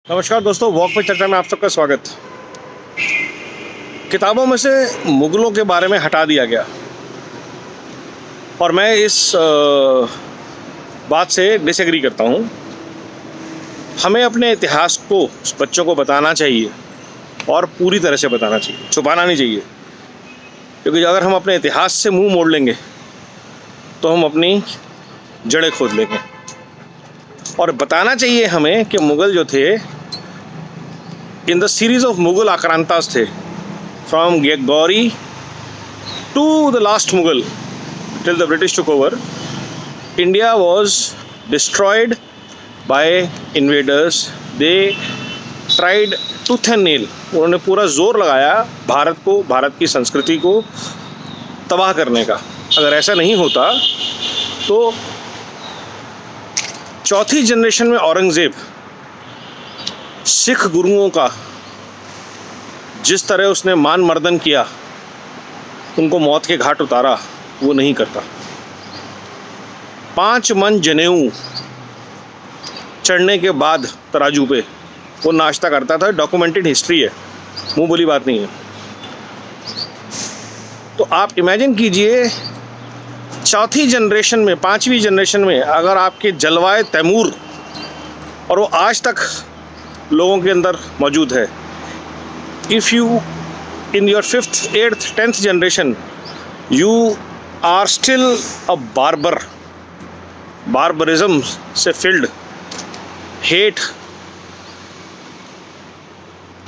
नमस्कार दोस्तों, वॉक पे चर्चा में आप सबका स्वागत। किताबों में से मुग़लों के बारे में हटा दिया गया और मैं इस बात से डिसएग्री करता हूँ। हमें अपने इतिहास को बच्चों को बताना चाहिए और पूरी तरह से बताना चाहिए, छुपाना नहीं चाहिए, क्योंकि अगर हम अपने इतिहास से मुंह मोड़ लेंगे तो हम अपनी जड़ें खोद लेंगे। और बताना चाहिए हमें कि मुग़ल जो थे, in the series of Mughal आक्रांतास थे, from Ghori to the last Mughal till the British took over, India was destroyed by invaders. They tried tooth and nail, उन्होंने पूरा जोर लगाया भारत को, भारत की संस्कृति को तबाह करने का। अगर ऐसा नहीं होता तो चौथी जनरेशन में औरंगज़ेब सिख गुरुओं का जिस तरह उसने मान मर्दन किया, उनको मौत के घाट उतारा, वो नहीं करता। 5 मन जनेऊ चढ़ने के बाद तराजू पे वो नाश्ता करता था। डॉक्यूमेंटेड हिस्ट्री है, मुंह बोली बात नहीं है। तो आप इमेजिन कीजिए, चौथी जनरेशन में, 5वीं जनरेशन में अगर आपके जलवाए तैमूर, और वो आज तक लोगों के अंदर मौजूद है। If you in your 5th, 8th, 10th generation you are still a barber, barbarism से फिल्ड, हेट,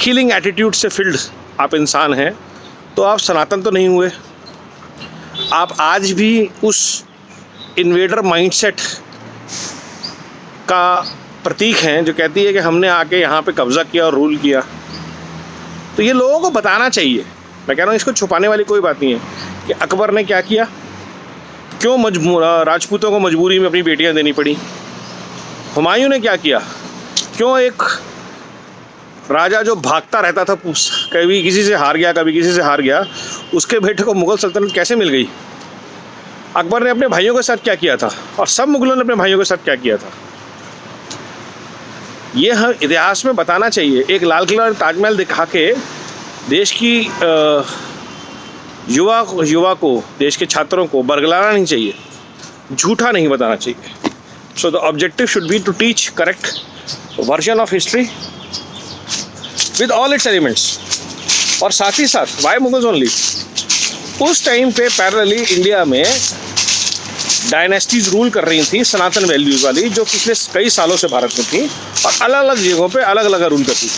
किलिंग एटीट्यूड से फिल्ड आप इंसान हैं, तो आप सनातन तो नहीं हुए। आप आज भी उस इन्वेडर माइंडसेट का प्रतीक हैं जो कहती है कि हमने आके यहाँ पे कब्ज़ा किया और रूल किया। तो ये लोगों को बताना चाहिए। मैं कह रहा हूँ, इसको छुपाने वाली कोई बात नहीं है कि अकबर ने क्या किया, क्यों राजपूतों को मजबूरी में अपनी बेटियाँ देनी पड़ी। हुमायूं ने क्या किया, क्यों एक राजा जो भागता रहता था, कभी किसी से हार गया, कभी किसी से हार गया, उसके बेटे को मुग़ल सल्तनत कैसे मिल गई। अकबर ने अपने भाइयों के साथ क्या किया था और सब मुग़लों ने अपने भाइयों के साथ क्या किया था। ये हम इतिहास में बताना चाहिए। एक लाल किला और ताजमहल दिखा के देश की युवा को, देश के छात्रों को बरगलाना नहीं चाहिए, झूठा नहीं बताना चाहिए। So the objective should be to teach correct version of history with all its elements. और साथ ही साथ वाई मुगल्स ओनली, उस टाइम पे पैरेलली इंडिया में डायनेस्टीज रूल कर रही थी सनातन वैल्यूज़ वाली, जो पिछले कई सालों से भारत में थी और अलग अलग जगहों पे अलग अलग रूल करती थी।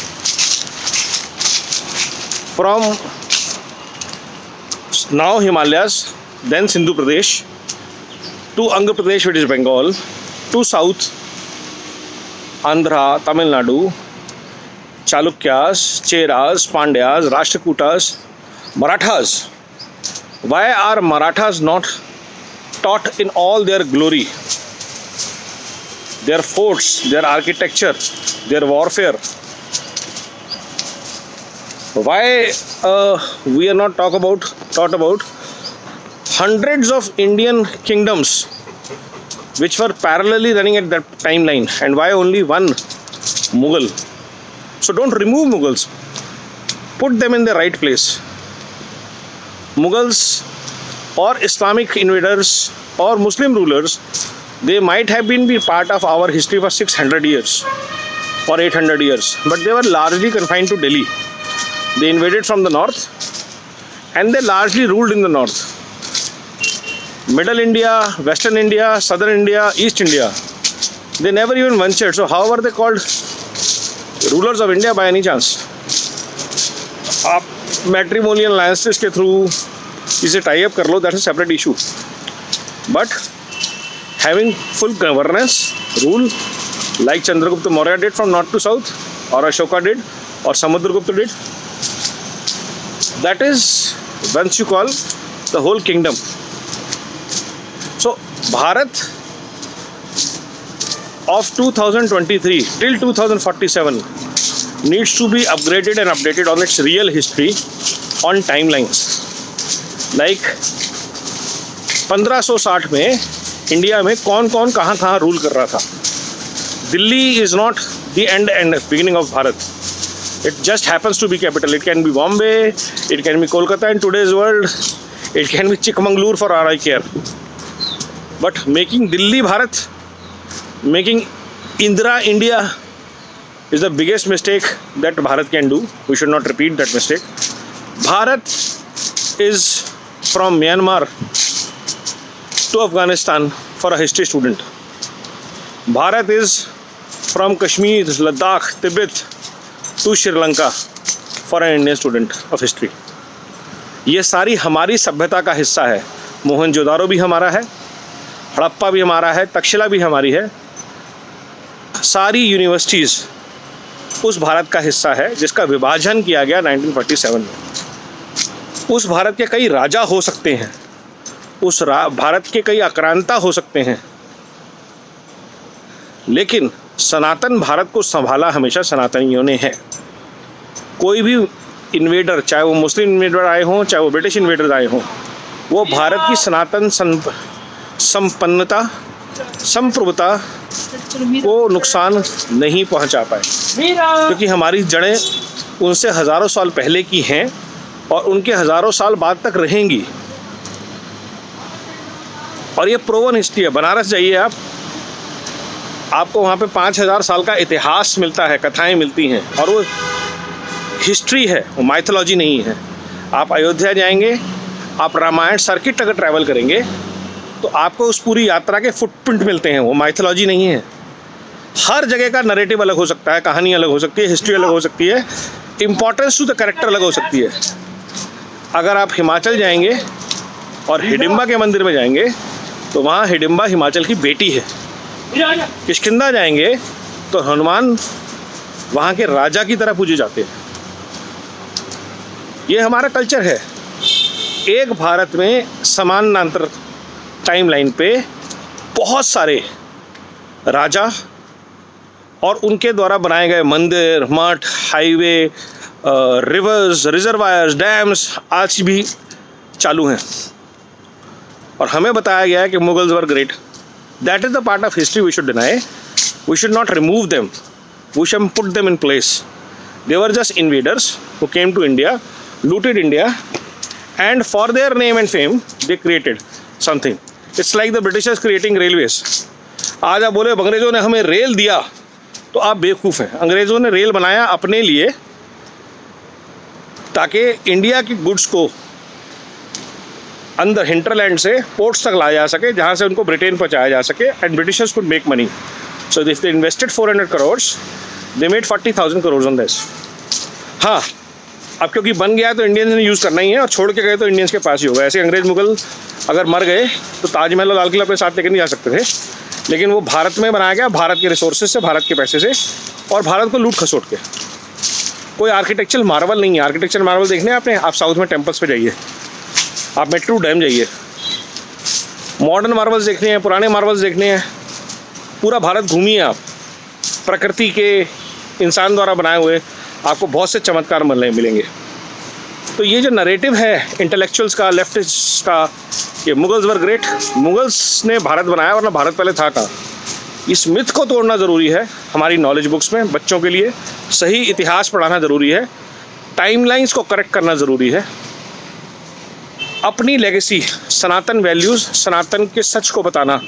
From now Himalayas, then Sindhu Pradesh, to Andhra Pradesh which is Bengal, to south Andhra, Tamil Nadu, Chalukyas, Cheras, Pandyas, Rashtrakutas, Marathas. Why are Marathas not taught in all their glory? Their forts, their architecture, their warfare. Why we are not taught about hundreds of Indian kingdoms which were parallelly running at that timeline, and why only one Mughal? So don't remove Mughals, put them in the right place. Mughals or Islamic invaders or Muslim rulers, they might have been part of our history for 600 years or 800 years, but they were largely confined to Delhi. They invaded from the north and they largely ruled in the north. Middle India, Western India, Southern India, East India, they never even ventured. So how were they called rulers of India by any chance? आप matrimonial alliances के through इसे tie up कर लो, that's a separate issue, but having full governance rule like Chandragupta Maurya did from north to south, और Ashoka did, और Samudragupta did, that is once you call the whole kingdom. So Bharat of 2023 till 2047 needs to be upgraded and updated on its real history on timelines. Like 1560 में India में कौन कौन कहाँ कहाँ rule कर रहा था. Delhi is not the end and beginning of Bharat. It just happens to be capital. It can be Bombay, it can be Kolkata in today's world, it can be Chikmagalur for all I care. But making Delhi Bharat, making Indira India is the biggest mistake that Bharat can do. We should not repeat that mistake. Bharat is from Myanmar to Afghanistan for a history student. Bharat is from Kashmir, Ladakh, Tibet to Sri Lanka for an Indian student of history. ये सारी हमारी सभ्यता का हिस्सा है. मोहनजोदारो भी हमारा है, हड़प्पा भी हमारा है, तक्षशिला भी हमारी है. सारी यूनिवर्सिटीज़ उस भारत का हिस्सा है जिसका विभाजन किया गया 1947 में. उस भारत के कई राजा हो सकते हैं, उस भारत के कई आक्रांता हो सकते हैं, लेकिन सनातन भारत को संभाला हमेशा सनातनियों ने है. कोई भी इन्वेडर, चाहे वो मुस्लिम इन्वेडर आए हों, चाहे वो ब्रिटिश इन्वेडर आए हों, वो भारत की सनातन संपन्नता, संप्रभुता को नुकसान नहीं पहुंचा पाए, क्योंकि हमारी जड़ें उनसे हज़ारों साल पहले की हैं और उनके हज़ारों साल बाद तक रहेंगी. और ये प्रोवन हिस्ट्री है. बनारस जाइए आप, आपको वहाँ पे 5000 साल का इतिहास मिलता है, कथाएं मिलती हैं, और वो हिस्ट्री है, वो माइथोलॉजी नहीं है. आप अयोध्या जाएंगे, आप रामायण सर्किट अगर ट्रैवल करेंगे तो आपको उस पूरी यात्रा के फुटप्रिंट मिलते हैं, वो माइथोलॉजी नहीं है. हर जगह का नरेटिव अलग हो सकता है, कहानी अलग हो सकती है, हिस्ट्री अलग हो सकती है, इम्पोर्टेंस टू द कैरेक्टर अलग हो सकती है. अगर आप हिमाचल जाएंगे और हिडिंबा के मंदिर में जाएंगे तो वहाँ हिडिंबा हिमाचल की बेटी है. किष्किंधा जाएंगे तो हनुमान वहाँ के राजा की तरह पूजे जाते हैं. ये हमारा कल्चर है. एक भारत में समानांतर टाइमलाइन पे बहुत सारे राजा और उनके द्वारा बनाए गए मंदिर, मठ, हाईवे, रिवर्स, रिजर्वायर्स, डैम्स आज भी चालू हैं. और हमें बताया गया है कि Mughals were great. That is the part of history we should deny. We should not remove them, we should put them in place. They were just invaders who came to India, looted India, and for their name and fame they created something. It's like the Britishers creating railways. आज आप बोले अंग्रेज़ों ने हमें rail दिया तो आप बेवकूफ़ हैं. अंग्रेज़ों ने रेल बनाया अपने लिए ताकि इंडिया की गुड्स को अंदर हिंटरलैंड से पोर्ट्स तक लाया जा सके, जहाँ से उनको ब्रिटेन पहुँचाया जा सके, and Britishers could make money. So if they invested 400 crores, they made 40,000 crores on this. हाँ, अब क्योंकि बन गया तो इंडियंस ने यूज़ करना ही है, और छोड़ के गए तो इंडियंस के पास ही होगा. ऐसे अंग्रेज़ मुगल अगर मर गए तो ताजमहल और लाल किला अपने साथ लेकर नहीं जा सकते थे, लेकिन वो भारत में बनाया गया, भारत के रिसोर्सेज से, भारत के पैसे से, और भारत को लूट खसोट के. कोई आर्किटेक्चरल मार्वल नहीं है. आर्किटेक्चरल मार्वल देखने आपने, आप साउथ में टेम्पल्स पे जाइए, आप मेट्रो डैम जाइए. मॉडर्न मार्वल्स देखने हैं, पुराने मार्वल्स देखने हैं. पूरा भारत घूमिए आप, प्रकृति के, इंसान द्वारा बनाए हुए आपको बहुत से चमत्कार मिलेंगे. तो ये जो नरेटिव है इंटेलेक्चुअल्स का, लेफ्टिस्ट का, कि मुगल्स वर ग्रेट, मुगल्स ने भारत बनाया वरना भारत पहले था कहाँ, इस मिथ को तोड़ना ज़रूरी है. हमारी नॉलेज बुक्स में बच्चों के लिए सही इतिहास पढ़ाना ज़रूरी है. टाइमलाइंस को करेक्ट करना ज़रूरी है. अपनी लेगेसी, सनातन वैल्यूज़, सनातन के सच को बताना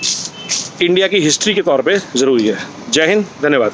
इंडिया की हिस्ट्री के तौर पे ज़रूरी है. जय हिंद, धन्यवाद.